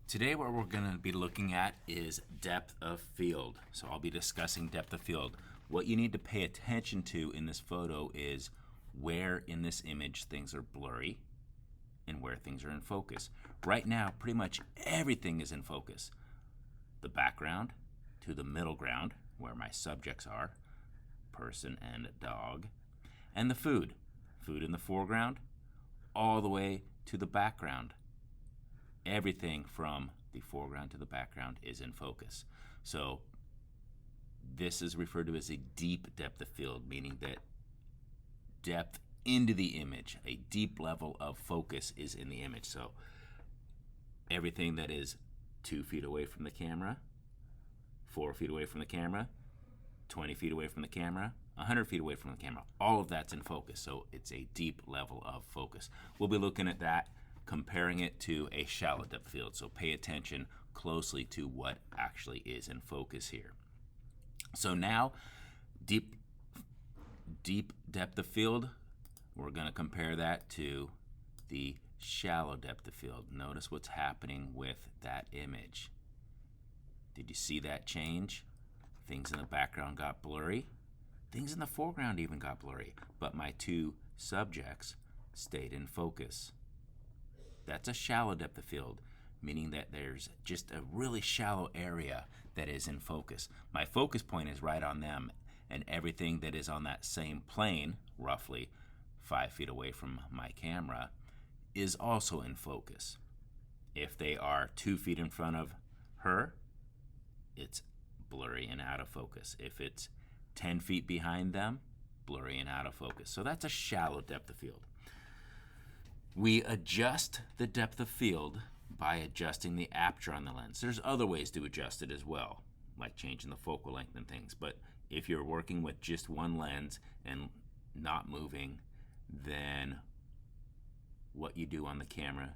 Today what we're going to be looking at is depth of field. So I'll be discussing depth of field. What you need to pay attention to in this photo is where in this image things are blurry and where things are in focus. Right now, pretty much everything is in focus. The background to the middle ground, where my subjects are, person and dog, and the food. Food in the foreground, all the way to the background. Everything from the foreground to the background is in focus. So this is referred to as a deep depth of field, meaning that depth into the image, a deep level of focus is in the image. So everything that is 2 feet away from the camera, 4 feet away from the camera, 20 feet away from the camera, 100 feet away from the camera, all of that's in focus. So it's a deep level of focus. We'll be looking at that, comparing it to a shallow depth field. So pay attention closely to what actually is in focus here. So now, deep depth of field, we're going to compare that to the shallow depth of field. Notice what's happening with that image. Did you see that change? Things in the background got blurry. Things in the foreground even got blurry, but my two subjects stayed in focus. That's a shallow depth of field, meaning that there's just a really shallow area that is in focus. My focus point is right on them, and everything that is on that same plane, roughly 5 feet away from my camera, is also in focus. If they are 2 feet in front of her, it's blurry and out of focus. If it's 10 feet behind them, blurry and out of focus. So that's a shallow depth of field. We adjust the depth of field by adjusting the aperture on the lens. There's other ways to adjust it as well, like changing the focal length and things. But if you're working with just one lens and not moving, then what you do on the camera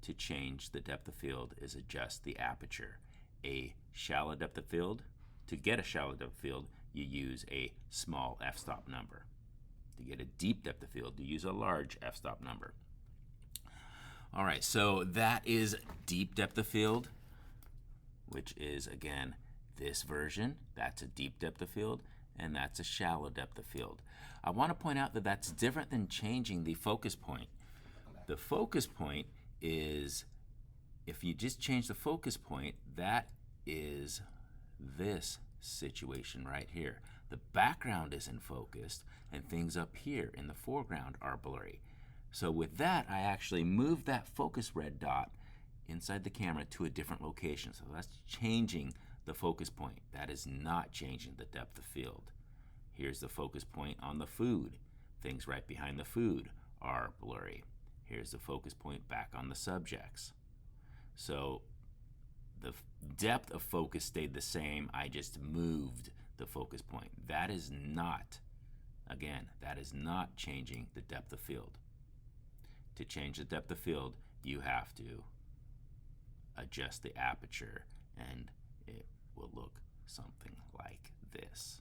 to change the depth of field is adjust the aperture. A shallow depth of field, to get a shallow depth of field, you use a small f-stop number. To get a deep depth of field, you use a large f-stop number. All right, so that is deep depth of field, which is, again, this version. That's a deep depth of field, and that's a shallow depth of field. I want to point out that that's different than changing the focus point. The focus point is, if you just change the focus point, that is this situation right here. The background isn't focused, and things up here in the foreground are blurry. So with that, I actually moved that focus red dot inside the camera to a different location. So that's changing the focus point. That is not changing the depth of field. Here's the focus point on the food. Things right behind the food are blurry. Here's the focus point back on the subjects. So the depth of focus stayed the same. I just moved the focus point. That is not, again, that is not changing the depth of field. To change the depth of field, you have to adjust the aperture, and it will look something like this.